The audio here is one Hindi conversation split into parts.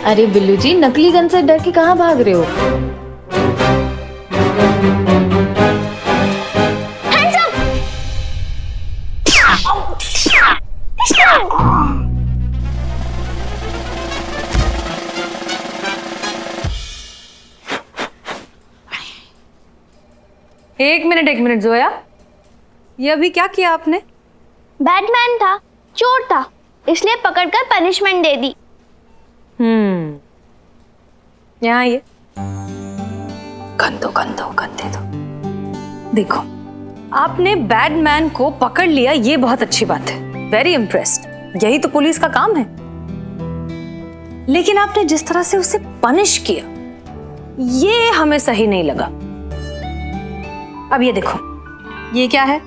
अरे बिल्लू जी, नकली गन से डर के कहाँ भाग रहे हो? एक मिनट जोया, ये अभी क्या किया आपने? बैटमैन था, चोर था, इसलिए पकड़कर पनिशमेंट दे दी। यहाँ ये गन दे दो। देखो, आपने बैटमैन को पकड़ लिया, ये बहुत अच्छी बात है। वेरी इम्प्रेस्ड, यही तो पुलिस का काम है। लेकिन आपने जिस तरह से उसे पनिश किया, ये हमें सही नहीं लगा। अब ये देखो, ये क्या है?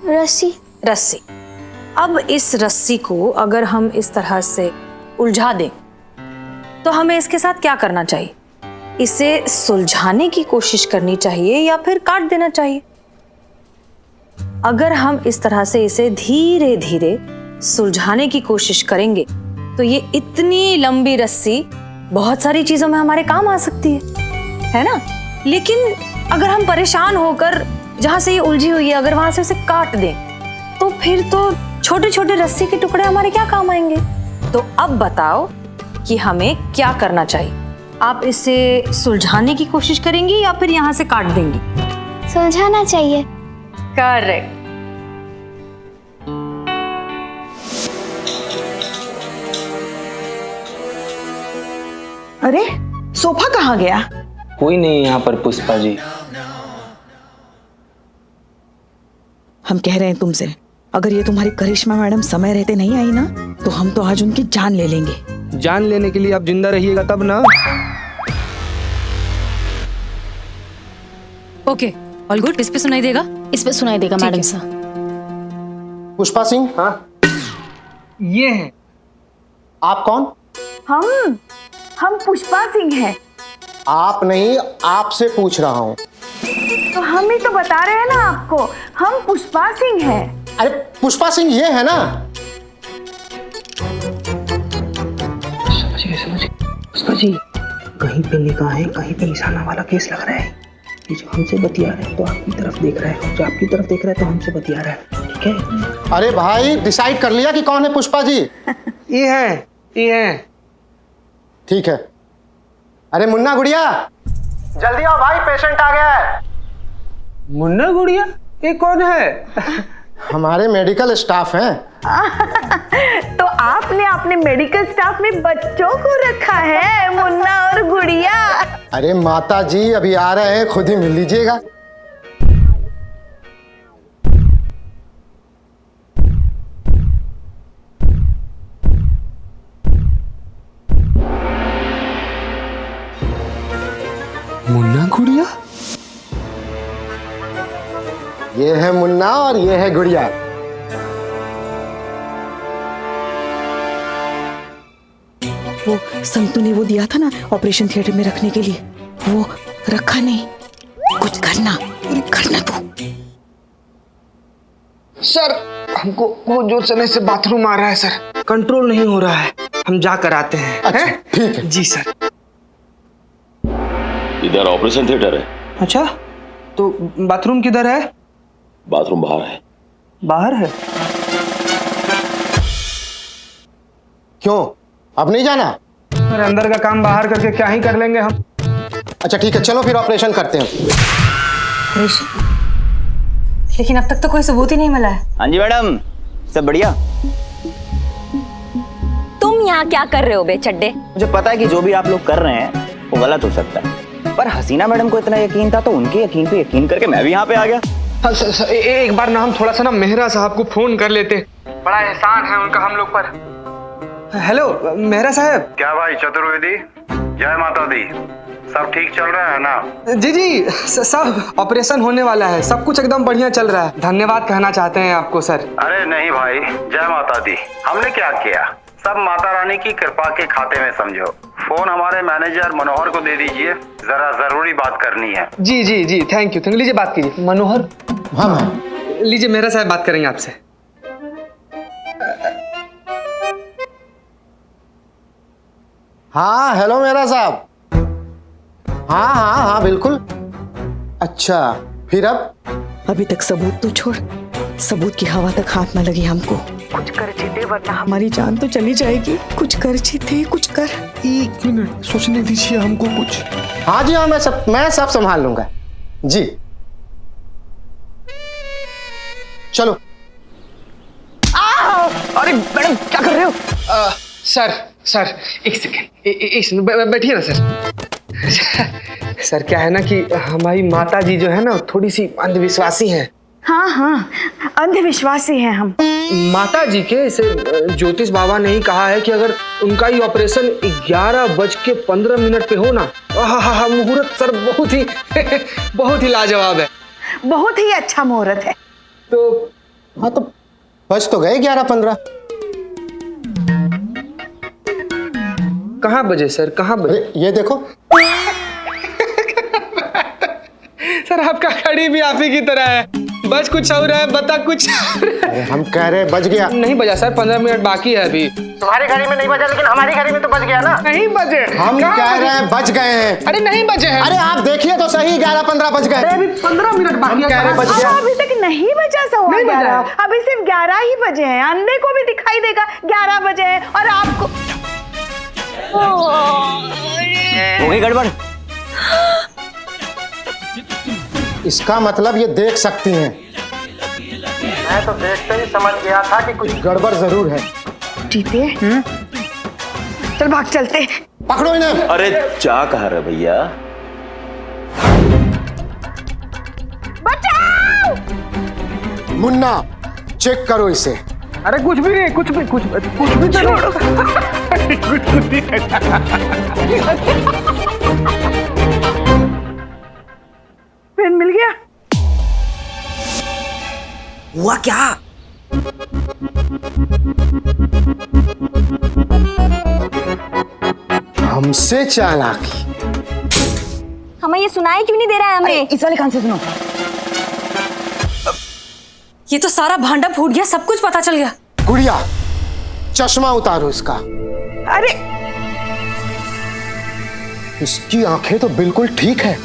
रस्सी। अब इस रस्सी को अगर हम इस तरह से उलझा दें तो हमें इसके साथ क्या करना चाहिए? इसे सुलझाने की कोशिश करनी चाहिए या फिर काट देना चाहिए? अगर हम इस तरह से इसे धीरे धीरे सुलझाने की कोशिश करेंगे तो ये इतनी लंबी रस्सी बहुत सारी चीजों में हमारे काम आ सकती है ना? लेकिन अगर हम परेशान होकर जहां से ये उलझी हुई है, अगर वहां से उसे काट दें तो फिर तो छोटे छोटे रस्सी के टुकड़े हमारे क्या काम आएंगे? तो अब बताओ कि हमें क्या करना चाहिए? आप इसे सुलझाने की कोशिश करेंगी या फिर यहाँ से काट देंगी? सुलझाना चाहिए। करेक्ट। अरे सोफा कहाँ गया? कोई नहीं यहाँ पर पुष्पा जी। हम कह रहे हैं तुमसे, अगर ये तुम्हारी करिश्मा मैडम समय रहते नहीं आई ना तो हम तो आज उनकी जान ले लेंगे। जान लेने के लिए आप जिंदा रहिएगा तब ना। Okay, all good. इस पे सुनाई देगा? इस पे सुनाई देगा मैडम साहब। पुष्पा सिंह। हाँ, ये है। आप कौन? हम पुष्पा सिंह हैं। आप नहीं, आपसे पूछ रहा हूँ। तो हम ही तो बता रहे हैं ना आपको, हम पुष्पा सिंह हैं। अरे पुष्पा सिंह ये है ना? समझिए पुष्पा जी, कहीं पे निगाह है, कहीं पे निशाना वाला केस लग रहा है। ये जो हमसे बतिया रहा है तो आपकी तरफ देख रहा है, जो आपकी तरफ देख रहा है तो हमसे बतिया रहा है। ठीक है? अरे भाई, डिसाइड कर लिया कि कौन है पुष्पा जी? ये है। ठीक है। अरे मुन्ना गुड़िया, जल्दी आओ भाई, पेशेंट आ गया है। मुन्ना गुड़िया? ये कौन है? हमारे मेडिकल स्टाफ हैं। तो आपने अपने मेडिकल स्टाफ में बच्चों को रखा है, मुन्ना और गुड़िया। अरे माता जी अभी आ रहे हैं, खुद ही मिल लीजिएगा। मुन्ना गुड़िया? ये है मुन्ना और ये है गुड़िया। वो संतू ने वो दिया था ना ऑपरेशन थिएटर में रखने के लिए, वो रखा नहीं। कुछ करना तू। सर, हमको बहुत जोर से बाथरूम आ रहा है सर, कंट्रोल नहीं हो रहा है। हम जाकर आते हैं। अच्छा ठीक है। जी सर। इधर ऑपरेशन थिएटर है। अच्छा, तो बाथरूम किधर है? बाथरूम बाहर है। बाहर है? क्यों, अब नहीं जाना? सर, अंदर का काम बाहर करके क्या ही कर लेंगे हम। अच्छा ठीक है, चलो फिर ऑपरेशन करते हैं। लेकिन अब तक तो कोई सबूत ही नहीं मिला है। हाँ जी मैडम, सब बढ़िया। तुम यहाँ क्या कर रहे हो बेचड्डे? मुझे पता है कि जो भी आप लोग कर रहे हैं वो गलत हो सकता है, पर हसीना मैडम को इतना यकीन था तो उनके यकीन पे यकीन करके मैं भी यहाँ पे आ गया। हाँ, एक बार ना हम थोड़ा सा ना मेहरा साहब को फोन कर लेते, बड़ा एहसान है उनका हम लोग पर। हेलो मेहरा साहब। क्या भाई चतुर्वेदी, जय माता दी, सब ठीक चल रहा है ना? जी सब ऑपरेशन होने वाला है, सब कुछ एकदम बढ़िया चल रहा है। धन्यवाद कहना चाहते हैं आपको सर। अरे नहीं भाई, जय माता दी। हमने क्या किया, सब माता रानी की कृपा के खाते में समझो। फोन हमारे मैनेजर मनोहर को दे दीजिए, जरा जरूरी बात करनी है। जी थैंक यू। लीजिए बात कीजिए मनोहर। हाँ, लीजिए मेहरा साहब बात करेंगे आपसे। हाँ हेलो मेरा साहब। हाँ हाँ हाँ बिल्कुल। अच्छा फिर अब? अभी तक सबूत तो छोड़, सबूत की हवा तक हाथ न लगी हमको। कुछ कर जीते वरना हमारी जान तो चली जाएगी। कुछ कर जीते, कुछ कर। 1 मिनट सोचने दीजिए हमको कुछ। हाँ जी हाँ, मैं सब संभाल लूंगा जी। चलो। अरे मैडम क्या कर रहे हो? सर एक सेकेंड, बैठिए ना सर। सर क्या है ना कि हमारी माता जी जो है ना थोड़ी सी अंधविश्वासी हैं। हाँ, अंधविश्वासी हैं हम। माता जी के इसे ज्योतिष बाबा ने ही कहा है कि अगर उनका ही ऑपरेशन 11:15 पे हो ना, मुहूर्त सर बहुत ही लाजवाब है। बहुत ही अच्छा मुहूर्त है। तो हाँ तो बज तो गए 11:15। कहाँ बजे सर, कहाँ बजे? ये देखो। सर आपका घड़ी भी आप ही की तरह है, बज कुछ और है, बता कुछ। हम कह रहे बज गया। नहीं बजा सर, 15 मिनट बाकी है अभी। तुम्हारी घड़ी में नहीं बजा, लेकिन हमारी घड़ी में तो बज गया ना। नहीं बजे। हम कह रहे हैं बज गए हैं। अरे नहीं बजे हैं। अरे आप देखिए तो सही, 11:15 बज गए। अभी 15 मिनट बाकी है। कह रहे बज गया। अभी तक नहीं बजा सवा नहीं बजा। 11, अभी सिर्फ 11 ही बजे हैं। अंधे को भी दिखाई देगा 11 बजे हैं और आपको हो गई गड़बड़। इसका मतलब ये देख सकती हैं। मैं तो देखते ही समझ गया था कि कुछ गड़बड़ जरूर है। जीते चल भाग चलते। पकड़ो इन्हें। अरे क्या कह रहे भैया? मुन्ना चेक करो इसे। अरे कुछ भी नहीं, कुछ भी तो पेन मिल गया। हुआ क्या? हमसे चालाकी। हमें ये सुनाई क्यों नहीं दे रहा है हमें? इस वाले कान से सुनो। ये तो सारा भांडा फूट गया, सब कुछ पता चल गया। गुड़िया चश्मा उतारो इसका। अरे इसकी आंखें तो बिल्कुल ठीक है,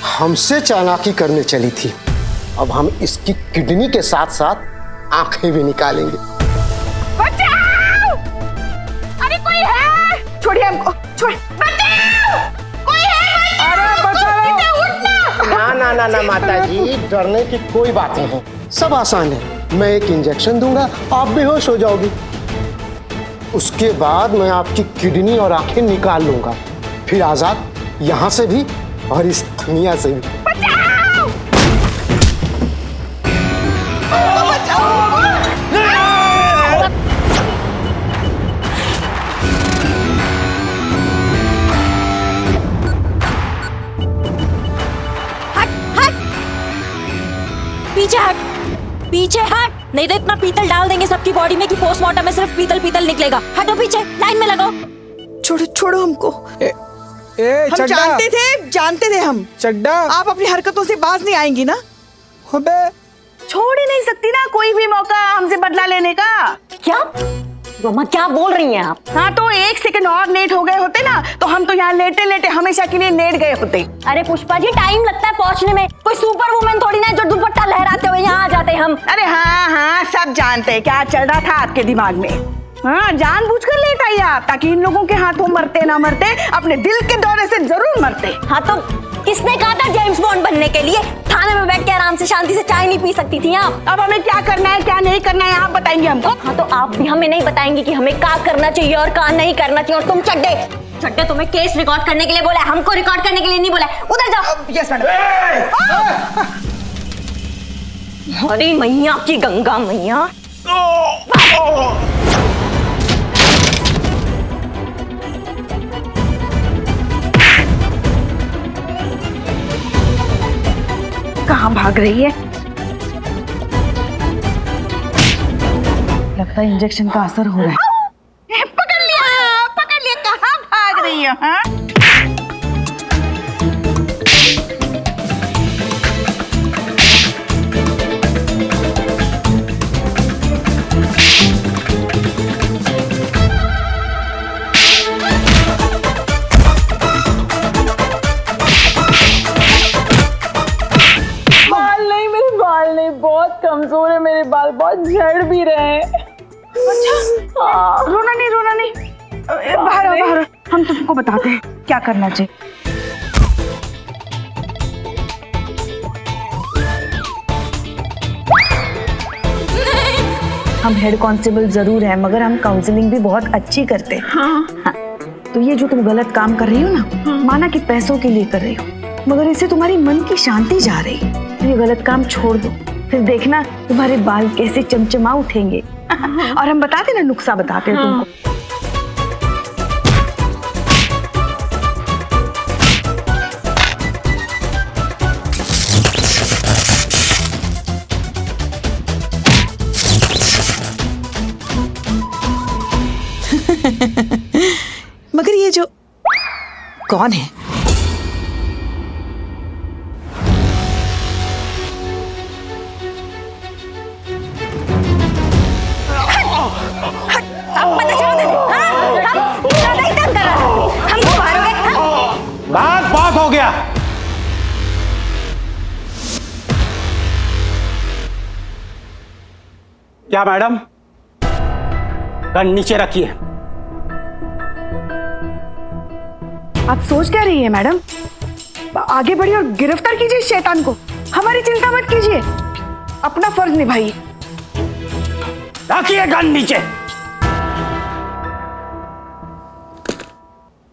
हमसे चालाकी करने चली थी। अब हम इसकी किडनी के साथ साथ आंखें भी निकालेंगे। बचाओ! अरे कोई है? छोड़िए हमको, छोड़। बचाओ! कोई है? अरे बचाओ! ना ना ना ना माता जी, डरने की कोई बात नहीं, सब आसान है। मैं एक इंजेक्शन दूंगा, आप बेहोश हो जाओगी। उसके बाद मैं आपकी किडनी और आंखें निकाल लूंगा, फिर आजाद यहां से भी और इस दुनिया से भी। पीछे हट, नहीं तो इतना पीतल डाल देंगे सबकी बॉडी में कि पोस्टमार्टम में सिर्फ पीतल निकलेगा। हटो पीछे, लाइन में लगाओ। छोड़ो हमको। हम जानते थे हम। चड्डा आप अपनी हरकतों से बाज नहीं आएंगी ना। अबे छोड़ ही नहीं सकती ना कोई भी मौका हमसे बदला लेने का। क्या रोमा, क्या बोल रही हैं आप? हाँ तो 1 सेकंड और लेट हो गए होते ना तो हम तो यहाँ लेटे लेटे हमेशा के लिए लेट गए होते। अरे पुष्पा जी, टाइम लगता है पहुंचने में। कोई सुपर वुमेन थोड़ी ना जो दुपट्टा लहराते हुए यहाँ आ जाते हम। अरे हाँ सब जानते हैं क्या चल रहा था आपके दिमाग में। हाँ जानबूझकर लेट आई आप, ताकि इन लोगों के हाथों मरते ना मरते अपने दिल के दौरे से जरूर मरते। हाँ तो किसने कहा था जेम्स बॉन्ड बनने के लिए? थाने में बैठ के आराम से शांति से चाय नहीं पी सकती थी आप? अब हमें क्या करना है क्या नहीं करना है आप बताएंगे हमको। हाँ तो आप भी हमें नहीं बताएंगे कि हमें क्या करना चाहिए और क्या नहीं करना चाहिए। और तुम चड्डे तुम्हें केस रिकॉर्ड करने के लिए बोला है, हमको रिकॉर्ड करने के लिए नहीं बोला है। उधर जाओ। Yes madam. अरे मैया की गंगा मैया। कहाँ भाग रही है? लगता है इंजेक्शन का असर हो रहा है। पकड़ लिया कहाँ भाग रही है? हाँ? झड़ भी रहे हैं। अच्छा रोना नहीं बाहर आओ, बाहर आओ। हम तुमको बताते हैं क्या करना चाहिए। हम हेड कांस्टेबल जरूर हैं, मगर हम काउंसलिंग भी बहुत अच्छी करते हैं। हाँ। तो ये जो तुम गलत काम कर रही हो ना, माना कि पैसों के लिए कर रही हो, मगर इससे तुम्हारी मन की शांति जा रही है। तो ये गलत काम छोड़ दो, फिर देखना तुम्हारे बाल कैसे चमचमा उठेंगे। और हम बताते ना, नुस्खा बताते हैं तुमको। मगर ये जो कौन है? बात हो गया। क्या मैडम, गन नीचे रखिए। आप सोच क्या रही है मैडम? आगे बढ़िए और गिरफ्तार कीजिए इस शैतान को। हमारी चिंता मत कीजिए, अपना फर्ज निभाइए। रखिए गन नीचे।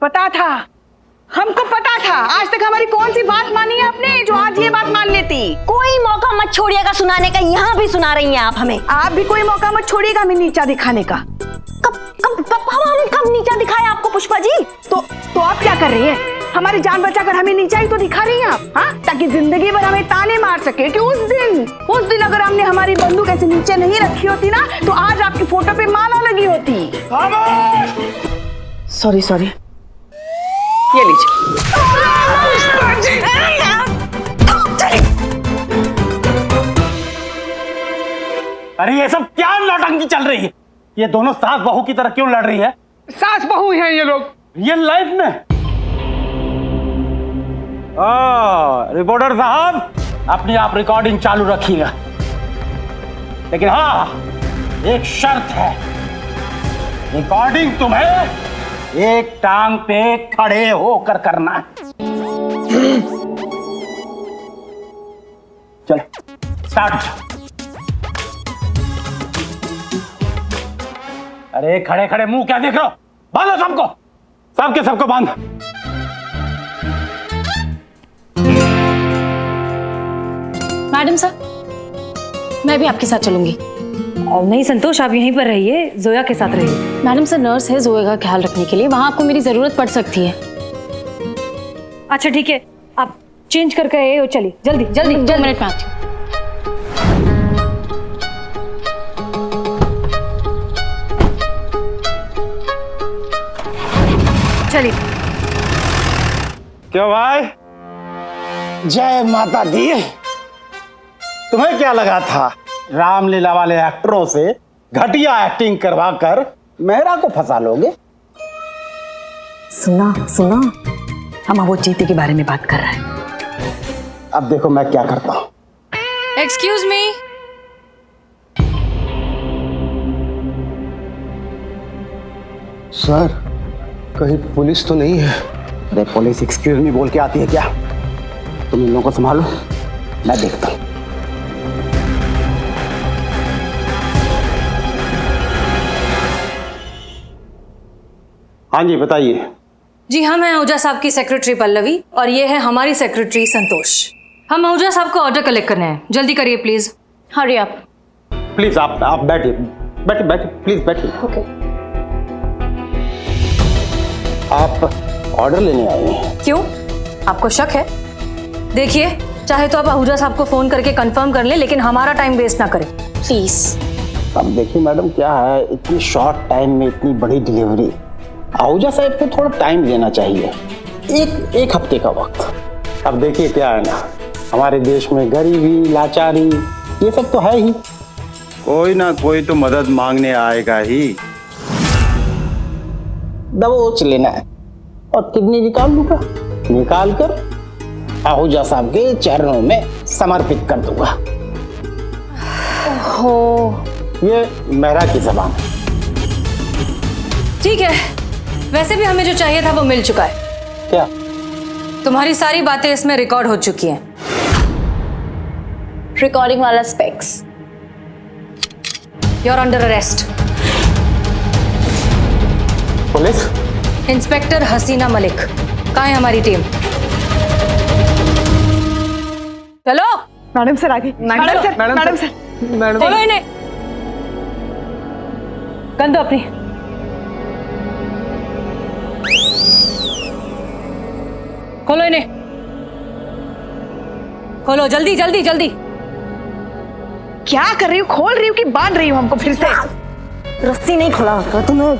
पता था, हमको पता था। आज तक हमारी कौन सी बात मानी है आपने जो आज ये बात मान लेती? कोई मौका मत छोड़िएगा सुनाने का, यहाँ भी सुना रही हैं आप हमें। आप भी कोई मौका मत छोड़िएगा हमें नीचा दिखाने का। हम कब नीचा दिखाए आपको पुष्पा जी? तो आप क्या कर रही हैं? हमारी जान बचाकर हमें नीचा ही तो दिखा रही हैं आप, हाँ? ताकि जिंदगी भर हमें ताने मार सके कि उस दिन अगर हमने हमारी बंदूक ऐसे नीचे नहीं रखी होती ना, तो आज आपकी फोटो पे माला लगी होती। सॉरी, ये लीजिए। अरे ये सब क्या नौटंकी चल रही है? ये दोनों सास बहू की तरह क्यों लड़ रही है? सास बहू हैं ये लोग। रियल लाइफ में? रिपोर्टर साहब, अपनी आप रिकॉर्डिंग चालू रखिएगा, लेकिन हाँ एक शर्त है, रिकॉर्डिंग तुम्हें एक टांग पे खड़े होकर करना है। चलो स्टार्ट। अरे खड़े खड़े मुंह क्या देख रहे हो? बांधो सबको बांध। मैडम सर, मैं भी आपके साथ चलूंगी। और नहीं संतोष, आप यहीं पर रहिए, जोया के साथ रहिए। मैडम सर नर्स है जोया का ख्याल रखने के लिए, वहां आपको मेरी जरूरत पड़ सकती है। अच्छा ठीक है, आप चेंज करके आए हो, चलिए जल्दी 2 मिनट में आती हूँ। चलिए। क्यों भाई? जय माता दी। तुम्हें क्या लगा था रामलीला वाले एक्टरों से घटिया एक्टिंग करवा कर मेहरा को फंसा लोगे? सुना, हम वो चीते के बारे में बात कर रहे हैं। अब देखो मैं क्या करता हूँ। Excuse me. सर, कहीं पुलिस तो नहीं है? अरे पुलिस एक्सक्यूज मी बोल के आती है क्या? तुम इन लोगों को संभालो, मैं देखता हूँ। हाँ जी बताइए। जी हाँ, मैं आहूजा साहब की सेक्रेटरी पल्लवी और ये है हमारी सेक्रेटरी संतोष। हम आहूजा साहब को ऑर्डर कलेक्ट करने हैं, जल्दी करिए प्लीज। हरी आप। प्लीज आप बैठिए प्लीज बैठिए। ओके। आप ऑर्डर लेने आए हैं? क्यों, आपको शक है? देखिए, चाहे तो आप आहूजा साहब को फोन करके कंफर्म कर लें, लेकिन हमारा टाइम वेस्ट ना करें प्लीज। अब देखिए मैडम, क्या है इतनी शॉर्ट टाइम में इतनी बड़ी डिलीवरी, आहूजा साहब को थोड़ा टाइम लेना चाहिए, एक हफ्ते का वक्त। अब देखिए क्या है ना, हमारे देश में गरीबी, लाचारी ये सब तो है ही, कोई ना कोई तो मदद मांगने आएगा ही। दबोच लेना है और किडनी निकाल लूंगा, निकाल कर आहूजा साहब के चरणों में समर्पित कर दूंगा। हो, ये मेहरा की जबान है। ठीक है, वैसे भी हमें जो चाहिए था वो मिल चुका है। क्या? तुम्हारी सारी बातें इसमें रिकॉर्ड हो चुकी हैं। रिकॉर्डिंग वाला specs. You are under arrest. Police? Inspector Hasina Malik. कहाँ है हमारी टीम? चलो। मैडम सर आगे। Madam sir, madam sir, madam खोलो इन्हें। गन दो अपनी। खोलो इन्हें, खोलो जल्दी जल्दी जल्दी। क्या कर रही हो? खोल रही हो कि बांध रही हो हमको फिर से? रस्सी नहीं खुला था तुम्हें।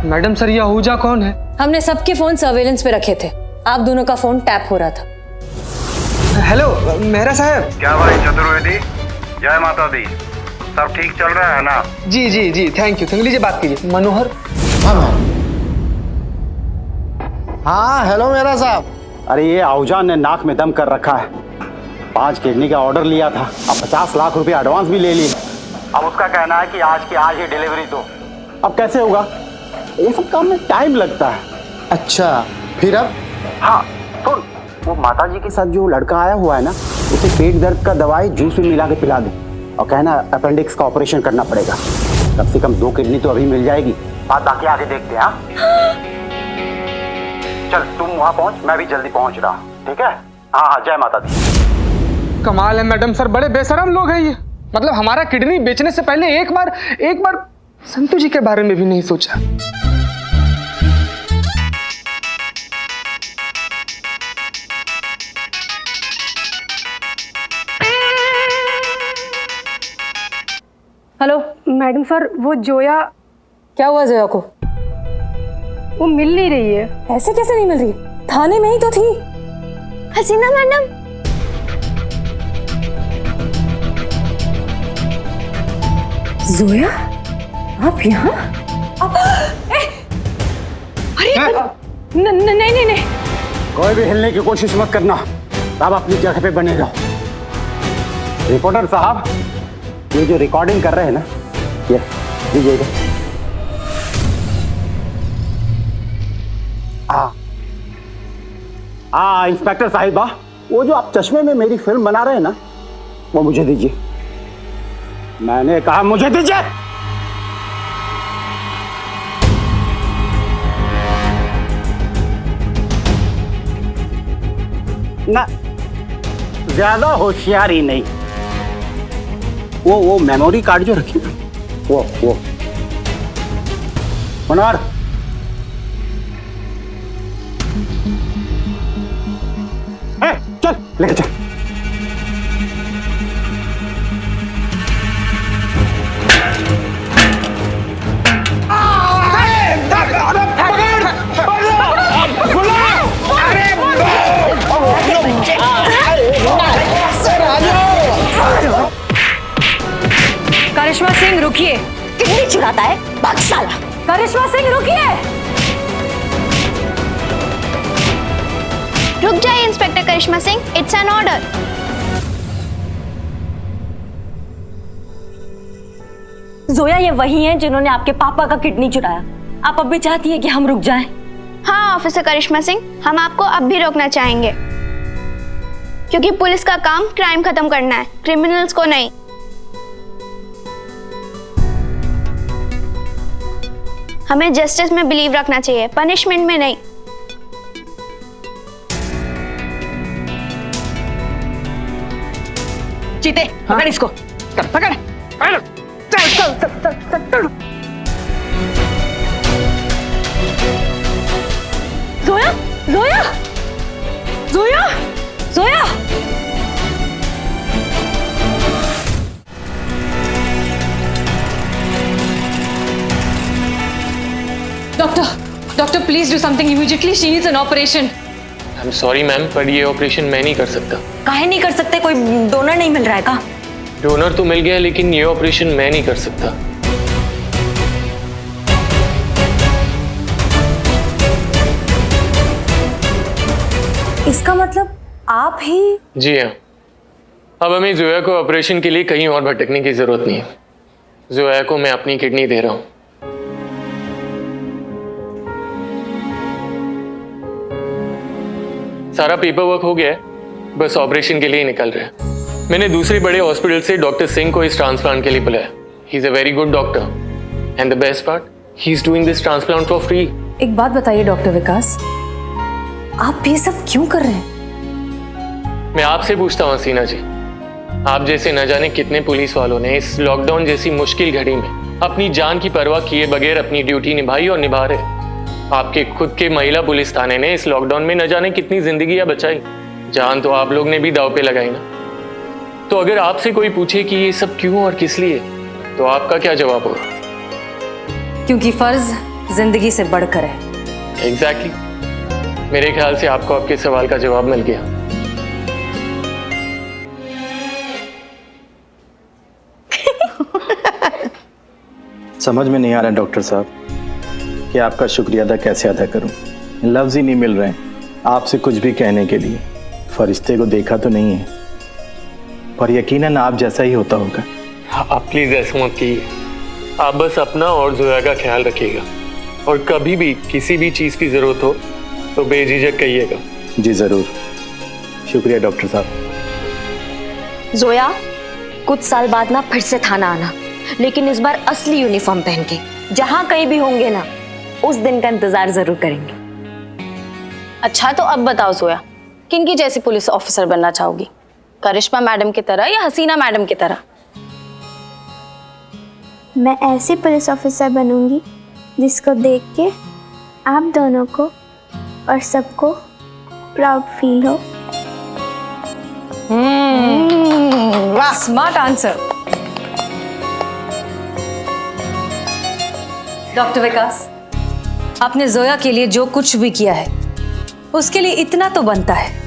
मैडम सर, ये आहूजा कौन है? हमने सबके फोन सर्वेलेंस पे रखे थे। आप दोनों का फोन टैप हो रहा था। हेलो मेहरा साहब। क्या भाई चतुर्वेदी, जय माता दी, सब ठीक चल रहा है ना? जी जी जी, थैंक यू। लीजिए बात कीजिए। मनोहर। हाँ हेलो मेहरा साहब। अरे ये आहूजा ने नाक में दम कर रखा है। 5 किडनी का ऑर्डर लिया था, अब 50 लाख रुपए एडवांस भी ले लिए। अब उसका कहना है कि आज के आज ही डिलीवरी दो। अब कैसे होगा? ये सब काम में टाइम लगता है। अच्छा, फिर अब? हाँ सुन, वो माता जी के साथ जो लड़का आया हुआ है ना, उसे पेट दर्द का दवाई जूस में मिला के पिला दे और कहना अपेंडिक्स का ऑपरेशन करना पड़ेगा। कम से कम 2 किडनी तो अभी मिल जाएगी। बात बाकी आगे देखते हैं। हाँ चल तुम वहां पहुंच, मैं भी जल्दी पहुंच रहा हूँ। ठीक है? हाँ हाँ, जय माता दी। कमाल है मैडम सर, बड़े बेशरम लोग हैं ये। मतलब हमारा किडनी बेचने से पहले एक बार संतू जी के बारे में भी नहीं सोचा। हेलो मैडम सर, वो जोया। क्या हुआ जोया को? वो मिल नहीं रही है। ऐसे कैसे नहीं मिल रही? थाने में ही तो थी। हसीना मैडम। जोया, आप यहाँ? नहीं नहीं नहीं, कोई भी हिलने की कोशिश मत करना। आप अपनी जगह पे बने रहो। रिपोर्टर साहब, ये जो रिकॉर्डिंग कर रहे हैं ना, ये लीजिएगा। इंस्पेक्टर साहिबा, वो जो आप चश्मे में मेरी फिल्म बना रहे हैं ना, वो मुझे दीजिए। मैंने कहा मुझे दीजिए। ना ज्यादा होशियारी नहीं। वो मेमोरी कार्ड जो रखी ना, वो मनोहर, चल लेके चल। करिश्मा सिंह रुकिए। कितनी चुराता है भाग साला। करिश्मा सिंह रुकिए। रुक जाइए inspector Karishma Singh, it's an order. Zoya ये वही हैं जिन्होंने आपके पापा का किडनी चुराया। आप अब भी चाहती हैं कि हम रुक जाएं? हाँ ऑफिसर करिश्मा सिंह, हम आपको अब भी रोकना चाहेंगे, क्योंकि पुलिस का काम क्राइम खत्म करना है, क्रिमिनल्स को नहीं। हमें जस्टिस में बिलीव रखना चाहिए, पनिशमेंट में नहीं। चीते, पकड़ इसको। पकड़। चल। Zoya, Zoya, Zoya, Zoya. Doctor please do something immediately, she needs an operation. I am sorry ma'am, पर ये ऑपरेशन मैं नहीं कर सकता। काहे नहीं कर सकते? कोई डोनर नहीं मिल रहा है का? डोनर तो मिल गया, लेकिन ये ऑपरेशन मैं नहीं कर सकता। इसका मतलब आप ही? जी हाँ, अब हमें जोया को ऑपरेशन के लिए कहीं और भटकने की जरूरत नहीं है। जोया को मैं अपनी किडनी दे रहा हूं। सारा पेपर वर्क हो गया है, बस ऑपरेशन के लिए ही निकल रहे हैं। मैंने दूसरे बड़े हॉस्पिटल से डॉक्टर सिंह को इस ट्रांसप्लांट के लिए बुलाया। He is a very good doctor and the best part, he is doing this transplant for free. एक बात बताइए डॉक्टर विकास, आप ये सब क्यों कर रहे हैं? मैं आपसे पूछता हूँ हसीना जी, आप जैसे न जाने कितने पुलिस वालों ने इस लॉकडाउन जैसी मुश्किल घड़ी में अपनी जान की परवाह किए बगैर अपनी ड्यूटी निभाई और निभा रहे। आपके खुद के महिला पुलिस थाने ने इस लॉकडाउन में न जाने कितनी जिंदगियां बचाई। जान तो आप लोग ने भी दांव पे लगाई ना। तो अगर आपसे कोई पूछे कि ये सब क्यों और किस लिए, तो आपका क्या जवाब होगा? क्योंकि फर्ज जिंदगी से बढ़कर है। एग्जैक्टली। मेरे ख्याल से आपको आपके सवाल का जवाब मिल गया। समझ में नहीं आ रहा डॉक्टर साहब कि आपका शुक्रिया अदा कैसे अदा करूं। लफ्ज ही नहीं मिल रहे हैं आपसे कुछ भी कहने के लिए। फरिश्ते को देखा तो नहीं है, पर यकीनन आप जैसा ही होता होगा। आप प्लीज ऐसा मत कीजिए। आप बस अपना और जोया का ख्याल रखिएगा, और कभी भी किसी भी चीज की जरूरत हो तो बेझिझक कहिएगा। जी जरूर, शुक्रिया डॉक्टर साहब। जोया, कुछ साल बाद ना फिर से थाना आना, लेकिन इस बार असली यूनिफॉर्म पहन के। जहां कहीं भी होंगे ना, उस दिन का इंतजार जरूर करेंगे। अच्छा तो अब बताओ जोया, किनकी जैसी पुलिस ऑफिसर बनना चाहोगी? करिश्मा मैडम की तरह या हसीना मैडम की तरह? मैं ऐसी पुलिस ऑफिसर बनूंगी जिसको देख के आप दोनों को और सबको प्राउड फील हो। Smart answer. डॉक्टर विकास, आपने जोया के लिए जो कुछ भी किया है उसके लिए इतना तो बनता है।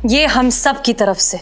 ये हम सब की तरफ से